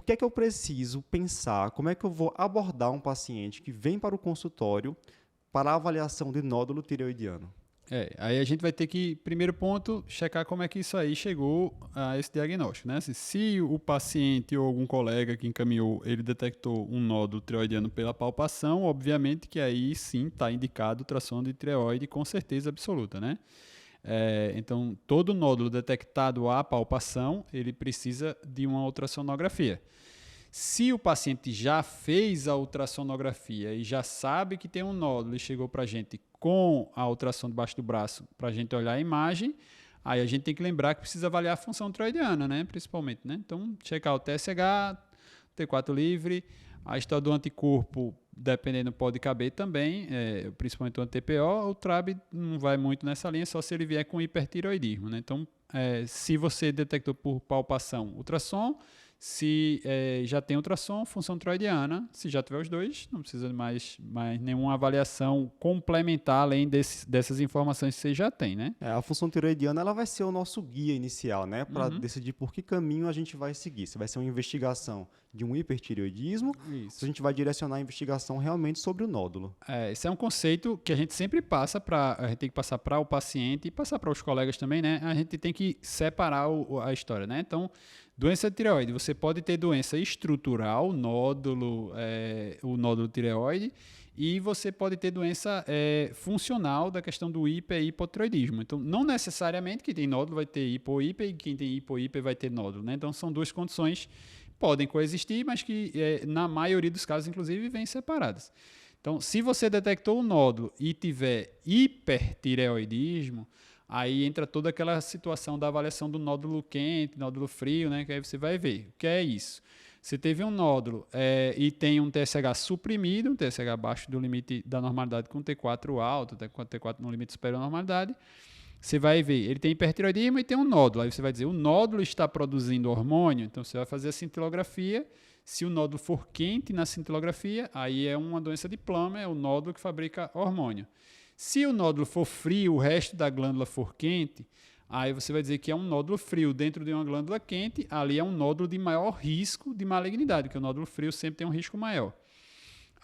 que é que eu preciso pensar, como é que eu vou abordar um paciente que vem para o consultório para a avaliação de nódulo tireoidiano? Aí a gente vai ter que, primeiro ponto, checar como é que isso aí chegou a esse diagnóstico, né? Assim, se o paciente ou algum colega que encaminhou, ele detectou um nódulo tireoidiano pela palpação, obviamente que aí sim está indicado ultrassom de tireoide com certeza absoluta, né? Então, todo nódulo detectado à palpação, ele precisa de uma ultrassonografia. Se o paciente já fez a ultrassonografia e já sabe que tem um nódulo e chegou para a gente com a ultrassom debaixo do braço para a gente olhar a imagem, aí a gente tem que lembrar que precisa avaliar a função tiroidiana, né? Principalmente, né? Então, checar o TSH, T4 livre, a história do anticorpo, dependendo, pode caber também, principalmente o anti-TPO. O TRAB não vai muito nessa linha, só se ele vier com hipertiroidismo, né? Então, se você detectou por palpação ultrassom, se já tem ultrassom, função tiroidiana, se já tiver os dois, não precisa de mais nenhuma avaliação complementar além dessas informações que você já tem, né? A função tireoidiana ela vai ser o nosso guia inicial, né, para Uhum. decidir por que caminho a gente vai seguir. Se vai ser uma investigação de um hipertireoidismo, se a Isso. gente vai direcionar a investigação realmente sobre o nódulo. Esse é um conceito que a gente sempre passa para, a gente tem que passar para o paciente e passar para os colegas também, né? A gente tem que separar a história, né? Então, doença de tireoide, você pode ter doença estrutural, o nódulo tireoide, e você pode ter doença funcional da questão do hiper e hipotireoidismo. Então, não necessariamente quem tem nódulo vai ter hipo-hiper e quem tem hipo-hiper vai ter nódulo, né? Então, são duas condições podem coexistir, mas que na maioria dos casos, inclusive, vêm separadas. Então, se você detectou o nódulo e tiver hipertireoidismo, aí entra toda aquela situação da avaliação do nódulo quente, nódulo frio, né? Que aí você vai ver o que é isso. Você teve um nódulo e tem um TSH suprimido, um TSH abaixo do limite da normalidade com T4 alto, T4 no limite superior à normalidade. Você vai ver, ele tem hipertireoidismo e tem um nódulo. Aí você vai dizer, o nódulo está produzindo hormônio, então você vai fazer a cintilografia. Se o nódulo for quente na cintilografia, aí é uma doença de Plummer, é o nódulo que fabrica hormônio. Se o nódulo for frio, o resto da glândula for quente, aí você vai dizer que é um nódulo frio dentro de uma glândula quente, ali é um nódulo de maior risco de malignidade, porque o nódulo frio sempre tem um risco maior.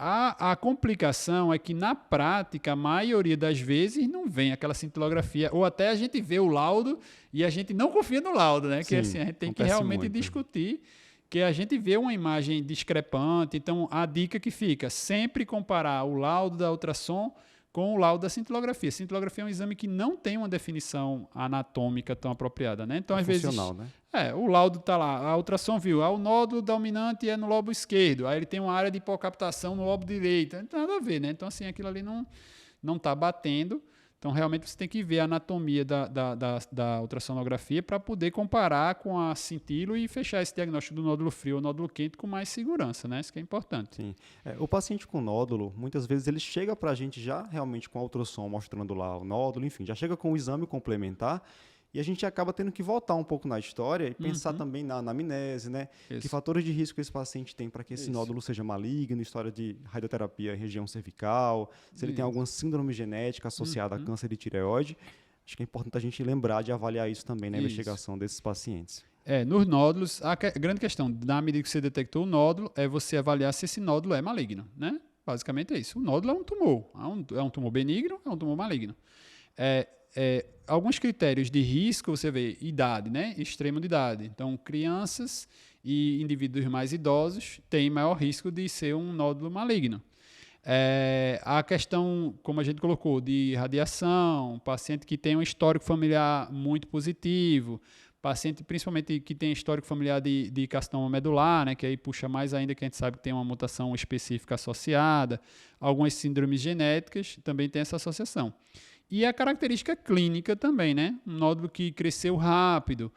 A complicação é que, na prática, a maioria das vezes não vem aquela cintilografia, ou até a gente vê o laudo e a gente não confia no laudo, né? Que Sim, assim, a gente tem que acontece realmente muito. discutir, que a gente vê uma imagem discrepante. Então, a dica que fica, sempre comparar o laudo da ultrassom com o laudo da cintilografia. Cintilografia é um exame que não tem uma definição anatômica tão apropriada, né? Então, É às vezes, funcional, né? o laudo está lá, a ultrassom viu, o nódulo dominante é no lobo esquerdo, aí ele tem uma área de hipocaptação no lobo direito, não tem nada a ver, né? Então, assim, aquilo ali não está batendo. Então, realmente, você tem que ver a anatomia da ultrassonografia para poder comparar com a cintilo e fechar esse diagnóstico do nódulo frio ou nódulo quente com mais segurança, né? Isso que é importante. Sim. O paciente com nódulo, muitas vezes ele chega para a gente já realmente com a ultrassom mostrando lá o nódulo, enfim, já chega com o exame complementar e a gente acaba tendo que voltar um pouco na história e pensar Uhum. também na anamnese, né? Que Isso. fatores de risco esse paciente tem para que esse Isso. nódulo seja maligno, história de radioterapia em região cervical, se ele tem Isso. alguma síndrome genética associada a Uhum. câncer de tireoide. Acho que é importante a gente lembrar de avaliar isso também na Isso. investigação desses pacientes. Nos nódulos, a grande questão, na medida que você detectou o nódulo, é você avaliar se esse nódulo é maligno, né? Basicamente é isso. O nódulo é um tumor. É um tumor benigno, é um tumor maligno. Alguns critérios de risco, você vê, idade, né? Extremo de idade. Então, crianças e indivíduos mais idosos têm maior risco de ser um nódulo maligno. A questão, como a gente colocou, de radiação, paciente que tem um histórico familiar muito positivo, paciente principalmente que tem histórico familiar de carcinoma medular, né, que aí puxa mais ainda que a gente sabe que tem uma mutação específica associada, algumas síndromes genéticas também tem essa associação. E a característica clínica também, né? Um nódulo que cresceu rápido,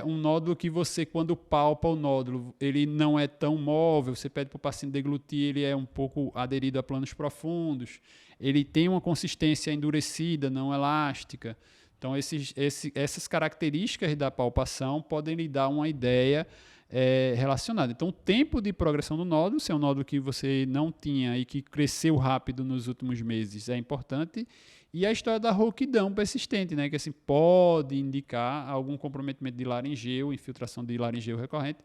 um nódulo que você, quando palpa o nódulo, ele não é tão móvel, você pede para o paciente deglutir, ele é um pouco aderido a planos profundos, ele tem uma consistência endurecida, não elástica. Então, essas características da palpação podem lhe dar uma ideia relacionada. Então, o tempo de progressão do nódulo, se é um nódulo que você não tinha e que cresceu rápido nos últimos meses, é importante. E a história da rouquidão persistente, né, que assim, pode indicar algum comprometimento de laringeu, infiltração de laringeu recorrente.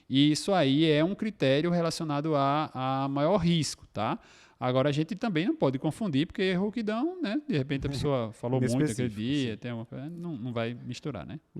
E isso aí é um critério relacionado a maior risco, tá? Agora, a gente também não pode confundir, porque rouquidão, né? De repente a pessoa falou muito aquele Inespecífico, dia, sim. não vai misturar, né?